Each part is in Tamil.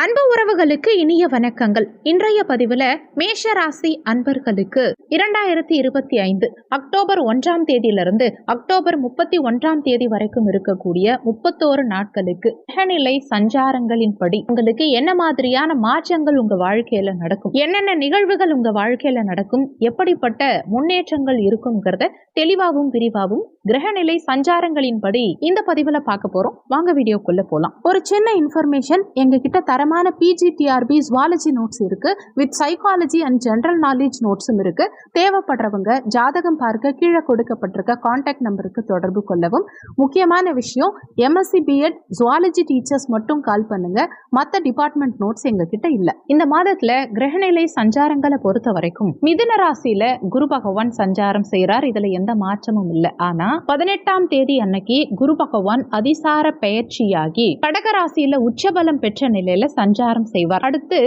அன்பு உறவுகளுக்கு இனிய வணக்கங்கள். இன்றைய பதிவுல மேஷ ராசி அன்பர்களுக்கு 2025 அக்டோபர் 1ஆம் தேதியிலிருந்து அக்டோபர் 31ஆம் தேதி வரைக்கும் இருக்கக்கூடிய 31 நாட்களுக்கு கிரகநிலை சஞ்சாரங்களின்படி உங்களுக்கு என்ன மாதிரியான மாற்றங்கள் உங்க வாழ்க்கையில நடக்கும், என்னென்ன நிகழ்வுகள் உங்க வாழ்க்கையில நடக்கும், எப்படிப்பட்ட முன்னேற்றங்கள் இருக்கும்ங்கிறத தெளிவாகவும் விரிவாகவும் கிரகநிலை சஞ்சாரங்களின்படி இந்த பதிவுல பார்க்க போறோம். வாங்க வீடியோக்குள்ள போலாம். ஒரு சின்ன இன்ஃபர்மேஷன், எங்க கிட்ட தரமான PGTRB ஜுவாலஜி நோட்ஸ் இருக்கு, with psychology and general knowledge நோட்ஸும் இருக்கு. தேவைப்படுறவங்க ஜாதகம் பார்க்க கீழே கொடுக்கப்பட்டிருக்க கான்டாக்ட் நம்பருக்கு தொடர்பு கொள்ளவும். முக்கியமான விஷயம், MSc BEd ஜுவாலஜி டீச்சர்ஸ் மட்டும் கால் பண்ணுங்க, மற்ற டிபார்ட்மெண்ட் நோட்ஸ் எங்க கிட்ட இல்ல. இந்த மாதத்துல கிரகநிலை சஞ்சாரங்களை பொறுத்த வரைக்கும் மிதுன ராசியில குரு பகவான் சஞ்சாரம் செய்யறார். இதுல எந்த மாற்றமும் இல்லை. ஆனா 18ஆம் தேதி அன்னைக்கு குரு பகவான் அதிசார பெயர்ச்சியாகி கடகராசியில உச்சபலம் பெற்ற நிலையில சஞ்சாரம் செய்வார். அடுத்து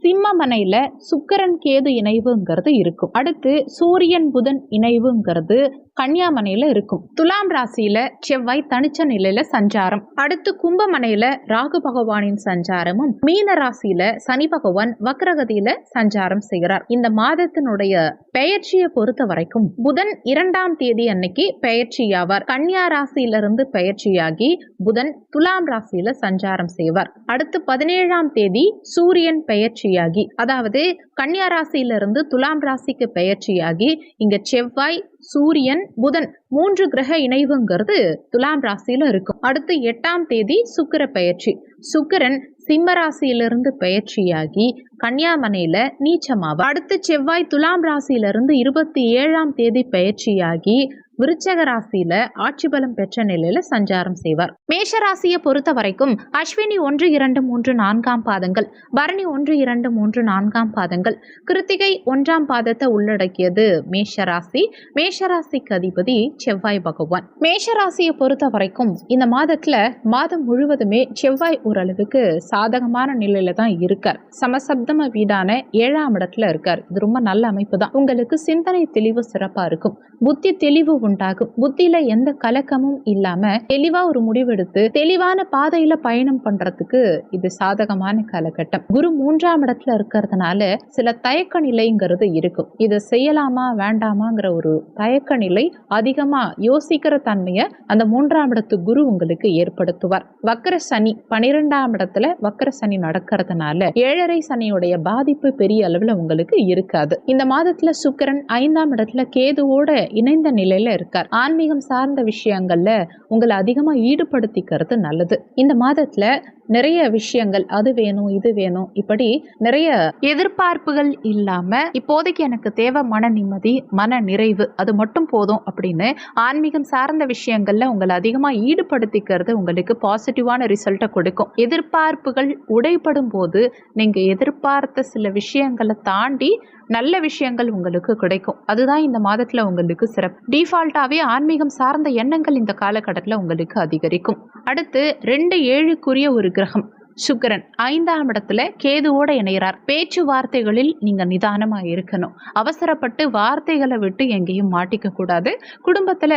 சிம்மமனையில சுக்கிரன் கேது இணைவுங்கிறது இருக்கும். அடுத்து சூரியன் புதன் இணைவுங்கிறது கன்னியாமனையில இருக்கும். துலாம் ராசியில செவ்வாய் தனிச்ச நிலையில சஞ்சாரம். அடுத்து கும்பமனையில ராகு பகவானின் சஞ்சாரமும், மீன ராசியில சனி பகவான் வக்ரகதியில சஞ்சாரம் செய்கிறார். இந்த மாதத்தினுடைய பெயர்ச்சியை பொறுத்த வரைக்கும் புதன் 2ஆம் தேதி அன்னைக்கு பெயர்ச்சியாவார். கன்னியா ராசியிலிருந்து பெயர்ச்சியாகி புதன் துலாம் ராசியில சஞ்சாரம் செய்வார். அடுத்து 17ஆம் தேதி சூரியன் பெயர்ச்சியாகி, அதாவது கன்னியா ராசியிலிருந்து துலாம் ராசிக்கு பெயர்ச்சியாகி இங்க செவ்வாய் சூரியன் புதன் 3 கிரக இணைவுங்கிறது துலாம் ராசியில இருக்கும். அடுத்து 8ஆம் தேதி சுக்கிர பெயர்ச்சி. சுக்கிரன் சிம்ம ராசியிலிருந்து பெயர்ச்சியாகி கன்னியாமனையில நீச்சமாவார். அடுத்து செவ்வாய் துலாம் ராசியிலிருந்து 27ஆம் தேதி பெயர்ச்சியாகி விருச்சக ராசியில ஆட்சி பலம் பெற்ற நிலையில சஞ்சாரம் செய்வார். மேஷ ராசியை பொறுத்த வரைக்கும் அஸ்வினி 1, 2, 3, 4ஆம் பாதங்கள், பரணி 1, 2, 3, 4ஆம் பாதங்கள், கிருத்திகை 1ஆம் பாதத்தை உள்ளடக்கியது மேஷ ராசி. மேஷ ராசிக்கு அதிபதி செவ்வாய் பகவான். மேஷ ராசியை பொறுத்த வரைக்கும் இந்த மாதத்துல மாதம் முழுவதுமே செவ்வாய் ஓரளவுக்கு சாதகமான நிலையில தான் இருக்கார். சமசப்தம வீடான 7ஆம் இடத்துல இருக்கார். இது ரொம்ப நல்ல அமைப்பு தான். உங்களுக்கு சிந்தனை தெளிவு சிறப்பா இருக்கும், புத்தி தெளிவு உண்டாகும். புத்தியில எந்த கலக்கமும் இல்லாம தெளிவா ஒரு முடிவெடுத்து தெளிவான பாதையில பயணம் பண்றதுக்கு இது சாதகமான காலகட்டம். குரு 3ஆம் இடத்துல இருக்கிறதுனால சில தயக்க நிலைங்கிறது இருக்கும். இது செய்யலாமா வேண்டாமாங்கிற ஒரு தயக்க நிலை, அதிகமா யோசிக்கிற தன்மையை அந்த 3ஆம் இடத்து குரு உங்களுக்கு ஏற்படுத்துவார். வக்கர சனி 12ஆம் இடத்துல வக்கர சனி நடக்கிறதுனால 7.5 சனியுடைய பாதிப்பு பெரிய அளவுல உங்களுக்கு இருக்காது. இந்த மாதத்துல சுக்கிரன் 5ஆம் இடத்துல கேதுவோட இணைந்த நிலையில இருக்கார். ஆன்மீகம் சார்ந்த விஷயங்கள்ல உங்களை அதிகமா ஈடுபடுத்திக்கிறது நல்லது. இந்த மாதத்துல நிறைய விஷயங்கள், அது வேணும் இது வேணும், இப்படி நிறைய எதிர்பார்ப்புகள் இல்லாம இப்போதைக்கு எனக்கு தேவை மன நிம்மதி, மன நிறைவு, அது மட்டும் போதும் அப்படின்னு ஆன்மீகம் சார்ந்த விஷயங்கள்ல உங்களை அதிகமா ஈடுபடுத்திக்கிறது உங்களுக்கு பாசிட்டிவான ரிசல்ட்டை கொடுக்கும். எதிர்பார்ப்புகள் உடைப்படும் போது நீங்க எதிர்பார்த்த சில விஷயங்களை தாண்டி நல்ல விஷயங்கள் உங்களுக்கு கிடைக்கும். அதுதான் இந்த மாதத்துல உங்களுக்கு சிறப்பு. டிஃபால்ட்டாவே ஆன்மீகம் சார்ந்த எண்ணங்கள் இந்த காலகட்டத்தில் உங்களுக்கு அதிகரிக்கும். அடுத்து 2-7க்குரிய ஒரு கிரகம் சுக்கிரன் 5ஆம் இடத்துல கேதுவோட இணைகிறார். பேச்சுவார்த்தைகளில் நீங்க நிதானமா இருக்கணும். அவசரப்பட்டு வார்த்தைகளை விட்டு எங்கேயும் மாட்டிக்க கூடாது. குடும்பத்துல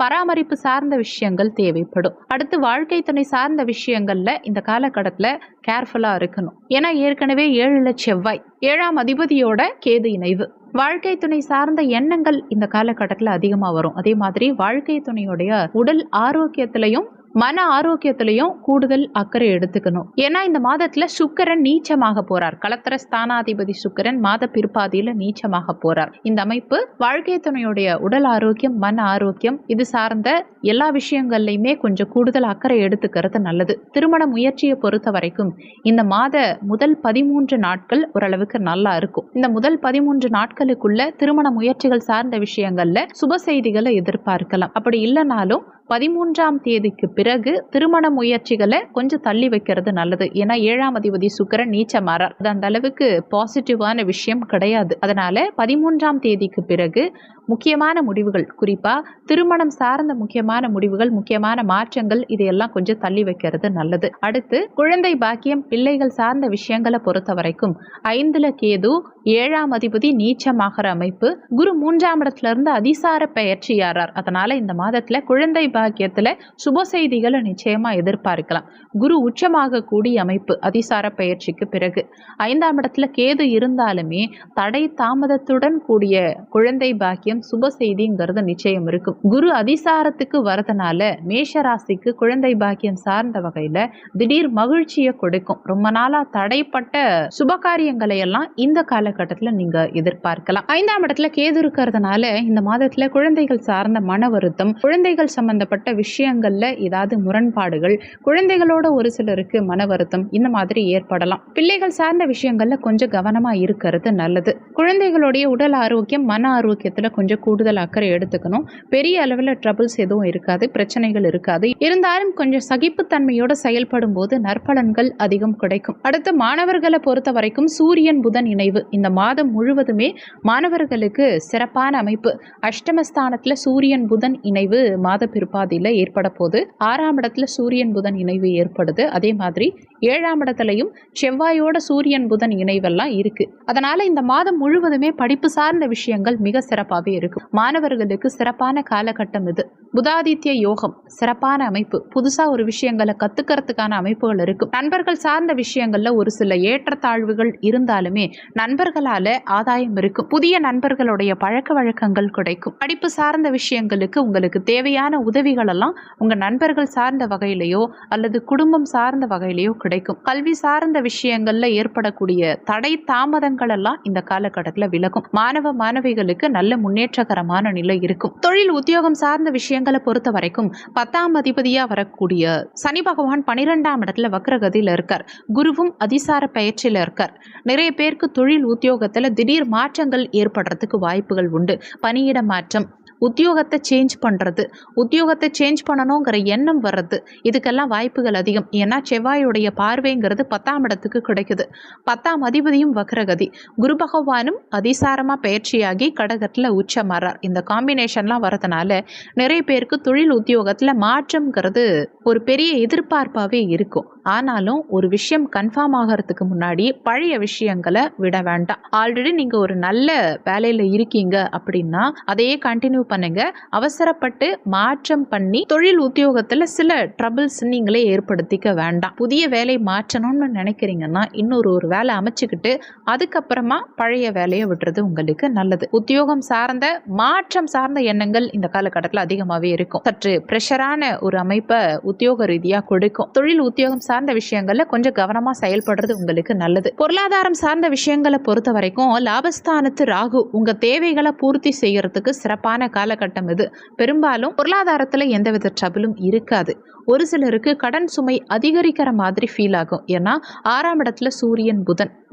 பராமரிப்பு சார்ந்த விஷயங்கள் தேவைப்படும். அடுத்து வாழ்க்கை துணை சார்ந்த விஷயங்கள்ல இந்த காலகட்டத்துல கேர்ஃபுல்லா இருக்கணும். ஏன்னா ஏற்கனவே 7ல செவ்வாய், 7ஆம் அதிபதியோட கேது இணைவு. வாழ்க்கை துணை சார்ந்த எண்ணங்கள் இந்த காலகட்டத்தில் அதிகமா வரும். அதே மாதிரி வாழ்க்கை துணையுடைய உடல் ஆரோக்கியத்திலையும் மன ஆரோக்கியத்திலையும் கூடுதல் அக்கறை எடுத்துக்கணும். ஏன்னா இந்த மாதத்துல சுக்கிரன் நீச்சமாக போறார். களத்திர ஸ்தானாதிபதி சுக்கிரன் மாத பிற்பாதியில நீச்சமாக போறார். இந்த அமைப்பு வாழ்க்கை துணையுடைய உடல் ஆரோக்கியம், மன ஆரோக்கியம், இது சார்ந்த எல்லா விஷயங்கள்லையுமே கொஞ்சம் கூடுதல் அக்கறை எடுத்துக்கிறது நல்லது. திருமண முயற்சியை பொறுத்த வரைக்கும் இந்த மாத முதல் 13 நாட்கள் ஓரளவுக்கு நல்லா இருக்கும். இந்த முதல் 13 நாட்களுக்குள்ள திருமண முயற்சிகள் சார்ந்த விஷயங்கள்ல சுப செய்திகளை எதிர்பார்க்கலாம். அப்படி இல்லைனாலும் 13ஆம் தேதிக்கு பிறகு திருமண முயற்சிகளை கொஞ்சம் தள்ளி வைக்கிறது நல்லது. ஏன்னா 7ஆம் அதிபதி சுக்கிரன் நீச்சமாறார். அது அந்த அளவுக்கு பாசிட்டிவான விஷயம் கிடையாது. அதனால 13ஆம் தேதிக்கு பிறகு முக்கியமான முடிவுகள், குறிப்பா திருமணம் சார்ந்த முக்கியமான முடிவுகள், முக்கியமான மாற்றங்கள் இதையெல்லாம் கொஞ்சம் தள்ளி வைக்கிறது நல்லது. அடுத்து குழந்தை பாக்கியம், பிள்ளைகள் சார்ந்த விஷயங்களை பொறுத்த வரைக்கும் 5ல கேது, 7ஆம் அதிபதி நீச்சமாகிற அமைப்பு, குரு 3ஆம் இடத்துல இருந்து அதிசார பெயர்ச்சியாரார். அதனால இந்த மாதத்துல குழந்தை பாக்கியத்துல சுப செய்திகளை நிச்சயமா எதிர்பார்க்கலாம். குரு உச்சமாக கூடிய அமைப்பு அதிசார பெயர்ச்சிக்கு பிறகு 5ஆம் இடத்துல கேது இருந்தாலுமே தடை தாமதத்துடன் கூடிய குழந்தை பாக்கியம் சுப செய்திங்கிறது நிச்சயம் இருக்கும். குரு அதிசாரத்துக்கு வரதுனால மேஷ ராசிக்கு குழந்தை பாக்கியம் சார்ந்த வகையில திடீர் மகிழ்ச்சியை கொடுக்கும். ரொம்ப நாளா தடைப்பட்ட சுபகாரியங்களை எல்லாம் இந்த காலகட்டத்துல நீங்க எதிர்பார்க்கலாம். 5ஆம் இடத்துல கேது இருக்கிறதுனால இந்த மாதத்துல குழந்தைகள் சார்ந்த மன வருத்தம், குழந்தைகள் சம்பந்தப்பட்ட விஷயங்கள்ல ஏதாவது முரண்பாடுகள், குழந்தைகளோட ஒரு சிலருக்கு மன வருத்தம் இந்த மாதிரி ஏற்படலாம். பிள்ளைகள் சார்ந்த விஷயங்கள்ல கொஞ்சம் கவனமா இருக்கிறது நல்லது. குழந்தைகளுடைய உடல் ஆரோக்கியம், மன ஆரோக்கியத்துல கொஞ்சம் கூடுதல் அக்கறை எடுத்துக்கணும். பெரிய அளவில் ட்ரபிள்ஸ் எதுவும் இருக்காது, பிரச்சனைகள் இருக்காது. இருந்தாலும் கொஞ்சம் சகிப்புத்தன்மையோட செயல்படும் போது நற்பலன்கள் அதிகம் கிடைக்கும். அடுத்து மாணவர்களை பொறுத்த வரைக்கும் சூரியன் புதன் இணைவு இந்த மாதம் முழுவதுமே மாணவர்களுக்கு சிறப்பான அமைப்பு. அஷ்டமஸ்தானத்துல சூரியன் புதன் இணைவு மாத பிற்பாதியில ஏற்பட போது 6ஆம் இடத்துல சூரியன் புதன் இணைவு ஏற்படுது. அதே மாதிரி 7ஆம் இடத்துலையும் செவ்வாயோட சூரியன் புதன் இணைவெல்லாம் இருக்கு. அதனால இந்த மாதம் முழுவதுமே படிப்பு சார்ந்த விஷயங்கள் மிக சிறப்பாகவே இருக்கும். மாணவர்களுக்கு சிறப்பான காலகட்டம் இது. புதாதித்ய யோகம் சிறப்பான அமைப்பு. புதுசா ஒரு விஷயங்களை கத்துக்கிறதுக்கான அமைப்புகள் இருக்கும். நண்பர்கள் சார்ந்த விஷயங்கள்ல ஒரு சில ஏற்றத்தாழ்வுகள் இருந்தாலுமே நண்பர்களால ஆதாயம் இருக்கும். புதிய நண்பர்களுடைய பழக்க வழக்கங்கள் கிடைக்கும். படிப்பு சார்ந்த விஷயங்களுக்கு உங்களுக்கு தேவையான உதவிகள் எல்லாம் உங்க நண்பர்கள் சார்ந்த வகையிலையோ அல்லது குடும்பம் சார்ந்த வகையிலையோ கிடைக்கும். கல்வி சார்ந்த விஷயங்கள்ல ஏற்படக்கூடிய தடை தாமதங்கள் எல்லாம் இந்த காலகட்டத்தில் விலகும். மாணவ மாணவிகளுக்கு நல்ல முன்னேற்றகரமான நிலை இருக்கும். தொழில் உத்தியோகம் சார்ந்த விஷயங்களை பொறுத்த வரைக்கும் 10ஆம் அதிபதியா வரக்கூடிய சனி பகவான் 12ஆம் இடத்துல வக்ரகதியில இருக்கார். குருவும் அதிசார பயிற்சியில இருக்கார். நிறைய பேருக்கு தொழில் உத்தியோகத்துல திடீர் மாற்றங்கள் ஏற்படுறதுக்கு வாய்ப்புகள் உண்டு. பணியிட மாற்றம், உத்தியோகத்தை சேஞ்ச் பண்ணுறது, உத்தியோகத்தை சேஞ்ச் பண்ணணுங்கிற எண்ணம் வர்றது, இதுக்கெல்லாம் வாய்ப்புகள் அதிகம். ஏன்னா செவ்வாயுடைய பார்வைங்கிறது 10ஆம் இடத்துக்கு கிடைக்குது. 10ஆம் அதிபதியும் வக்ரகதி, குரு பகவானும் அதிசாரமாக பயிற்சியாகி கடகத்தில் உச்சமாறார். இந்த காம்பினேஷன்லாம் வரதுனால நிறைய பேருக்கு தொழில் உத்தியோகத்தில் மாற்றம்ங்கிறது ஒரு பெரிய எதிர்பார்ப்பாகவே இருக்கும். ஆனாலும் ஒரு விஷயம் கன்ஃபார்ம் ஆகிறதுக்கு முன்னாடி பழைய விஷயங்களை விட வேண்டாம். ஆல்ரெடி நீங்கள் ஒரு நல்ல வேலையில் இருக்கீங்க அப்படின்னா அதையே கண்டினியூ பண்ணுங்க. அவசரப்பட்டு மாற்றம் பண்ணி தொழில் உத்தியோகத்துல சில ட்ரபிள்ஸ் நீங்களே ஏற்படுத்திக்க வேண்டாம். புதிய வேலை மாற்றணும்னு நினைக்கிறீங்கன்னா இன்னொரு வேலை அமைச்சுக்கிட்டு அதுக்கப்புறமா பழைய வேலையை விடுறது உங்களுக்கு நல்லது. உத்தியோகம் சார்ந்த மாற்றம் சார்ந்த எண்ணங்கள் இந்த காலகட்டத்தில் அதிகமாகவே இருக்கும். சற்று பிரஷரான ஒரு அமைப்பை உத்தியோக ரீதியா கொடுக்கும். தொழில் உத்தியோகம் சார்ந்த விஷயங்கள்ல கொஞ்சம் கவனமா செயல்படுறது உங்களுக்கு நல்லது. பொருளாதாரம் சார்ந்த விஷயங்களை பொறுத்த வரைக்கும் லாபஸ்தானத்து ராகு உங்க தேவைகளை பூர்த்தி செய்யறதுக்கு சிறப்பான காலகட்டம் இது. பெரும்பாலும் பொருளாதாரத்துல எந்தவித ட்ரபிளும் இருக்காது. ஒரு சிலருக்கு கடன் சுமை அதிகரிக்கிற மாதிரி ஃபீல் ஆகும். ஏன்னா 6ஆம் இடத்துல சூரியன்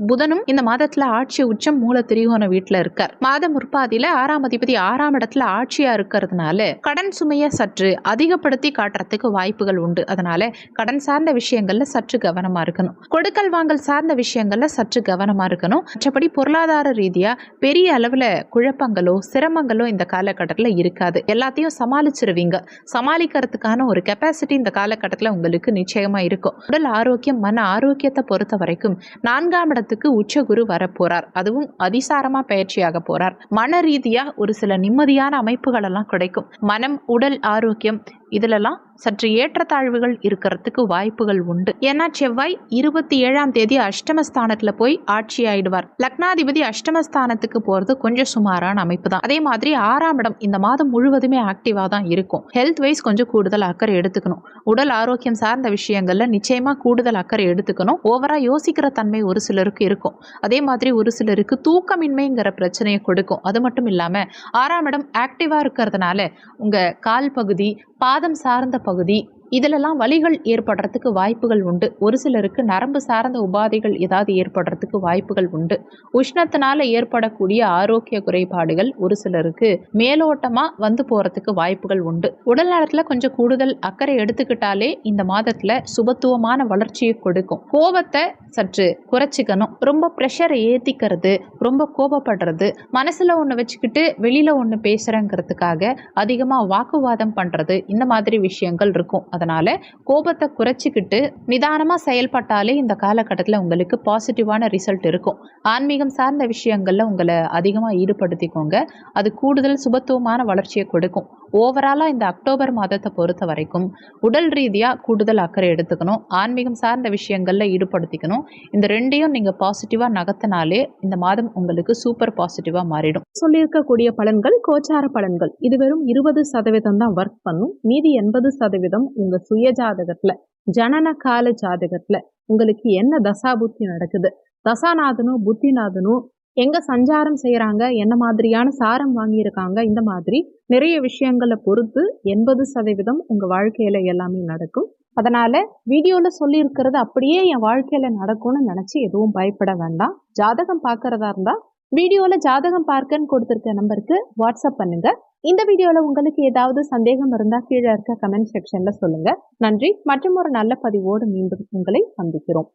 புதனும் இந்த மாதத்துல ஆட்சி உச்சம் மூல திரிகோண வீட்டுல இருக்கார். மாதம் முற்பாதியில 6ஆம் அதிபதி 6ஆம் இடத்துல ஆட்சியா இருக்கிறதுனால கடன் சுமையை சற்று அதிகப்படுத்தி காட்டுறதுக்கு வாய்ப்புகள் உண்டு. அதனால கடன் சார்ந்த விஷயங்கள்ல சற்று கவனமா இருக்கணும். கொடுக்கல் வாங்கல் சார்ந்த விஷயங்கள்ல சற்று கவனமா இருக்கணும். மற்றபடி பொருளாதார ரீதியா பெரிய அளவுல குழப்பங்களோ சிரமங்களோ இந்த காலகட்டத்தில் இருக்காது. எல்லாத்தையும் சமாளிச்சிருவீங்க. சமாளிக்கிறதுக்கான ஒரு கெப்பாசிட்டி இந்த காலகட்டத்தில் உங்களுக்கு நிச்சயமா இருக்கும். உடல் ஆரோக்கியம், மன ஆரோக்கியத்தை பொறுத்த வரைக்கும் 4ஆம் இடத்துக்கு உச்சகுரு வரப்போறார். அதுவும் அதிசாரமா பயிற்சியாக போறார். மன ரீதியா ஒரு சில நிம்மதியான அமைப்புகள் எல்லாம் கிடைக்கும். மனம், உடல் ஆரோக்கியம் இதுலலாம் சற்று ஏற்றத்தாழ்வுகள் இருக்கிறதுக்கு வாய்ப்புகள் உண்டு. ஏன்னா செவ்வாய் 27ஆம் தேதி அஷ்டமஸ்தானத்துல போய் ஆட்சி ஆயிடுவார். லக்னாதிபதி அஷ்டமஸ்தானத்துக்கு போறது கொஞ்சம் சுமாரான அமைப்பு தான். அதே மாதிரி 6ஆம் இடம் இந்த மாதம் முழுவதுமே ஆக்டிவா தான் இருக்கும். ஹெல்த் வைஸ் கொஞ்சம் கூடுதல் அக்கறை எடுத்துக்கணும். உடல் ஆரோக்கியம் சார்ந்த விஷயங்கள்ல நிச்சயமா கூடுதல் அக்கறை எடுத்துக்கணும். ஓவரா யோசிக்கிற தன்மை ஒரு சிலருக்கு இருக்கும். அதே மாதிரி ஒரு சிலருக்கு தூக்கமின்மைங்கிற பிரச்சனையை கொடுக்கும். அது மட்டும் இல்லாம 6ஆம் இடம் ஆக்டிவா இருக்கிறதுனால உங்க கால் பகுதி, பாதம் சார்ந்த பகுதி, இதிலெல்லாம் வலிகள் ஏற்படுறதுக்கு வாய்ப்புகள் உண்டு. ஒரு சிலருக்கு நரம்பு சார்ந்த உபாதைகள் ஏதாவது ஏற்படுறதுக்கு வாய்ப்புகள் உண்டு. உஷ்ணத்தினால ஏற்படக்கூடிய ஆரோக்கிய குறைபாடுகள் ஒரு சிலருக்கு மேலோட்டமா வந்து போறதுக்கு வாய்ப்புகள் உண்டு. உடல் நலத்துல கொஞ்சம் கூடுதல் அக்கறை எடுத்துக்கிட்டாலே இந்த மாதத்துல சுபத்துவமான வளர்ச்சியை கொடுக்கும். கோபத்தை சற்று குறைச்சிக்கணும். ரொம்ப ப்ரெஷரை ஏத்திக்கிறது, ரொம்ப கோபப்படுறது, மனசுல ஒண்ணு வச்சுக்கிட்டு வெளியில ஒண்ணு பேசுறேங்கிறதுக்காக அதிகமா வாக்குவாதம் பண்றது, இந்த மாதிரி விஷயங்கள் இருக்கும். அதனால கோபத்தை குறைச்சிக்கிட்டு நிதானமா செயல்பட்டாலே இந்த காலகட்டத்தில் உங்களுக்கு பாசிட்டிவான ரிசல்ட் இருக்கும். ஆன்மீகம் சார்ந்த விஷயங்கள்ல உங்களை அதிகமா ஈடுபடுத்திக்கோங்க. அது கூடுதல் சுபத்துவமான வளர்ச்சியை கொடுக்கும். ஓவராலா இந்த அக்டோபர் மாதத்தை பொறுத்த வரைக்கும் உடல் ரீதியா கூடுதல் அக்கறை எடுத்துக்கணும். ஆன்மீகம் சார்ந்த விஷயங்கள்ல ஈடுபடுத்திக்கணும். இந்த ரெண்டையும் நீங்க பாசிட்டிவா நகர்த்தினாலே இந்த மாதம் உங்களுக்கு சூப்பர் பாசிட்டிவா மாறிடும். சொல்லியிருக்கக்கூடிய பலன்கள் கோச்சார பலன்கள். இது வெறும் 20% தான் ஒர்க் பண்ணும். மீதி 80% உங்க சுய ஜாதகத்துல, ஜனன கால ஜாதகத்துல உங்களுக்கு என்ன தசாபுத்தி நடக்குது, தசாநாதனும் புத்திநாதனும் எங்க சஞ்சாரம் செய்யறாங்க, என்ன மாதிரியான சாரம் வாங்கியிருக்காங்க, இந்த மாதிரி நிறைய விஷயங்களை பொறுத்து 80% உங்க வாழ்க்கையில எல்லாமே நடக்கும். அதனால வீடியோல சொல்லி இருக்கிறது அப்படியே என் வாழ்க்கையில நடக்கும்னு நினைச்சு எதுவும் பயப்பட வேண்டாம். ஜாதகம் பார்க்கறதா இருந்தா வீடியோல ஜாதகம் பார்க்கன்னு கொடுத்திருக்க நம்பருக்கு வாட்ஸ்அப் பண்ணுங்க. இந்த வீடியோல உங்களுக்கு ஏதாவது சந்தேகம் இருந்தா கீழே இருக்க கமெண்ட் செக்ஷன்ல சொல்லுங்க. நன்றி. மற்றும் ஒரு நல்ல பதிவோடு மீண்டும் உங்களை சந்திக்கிறோம்.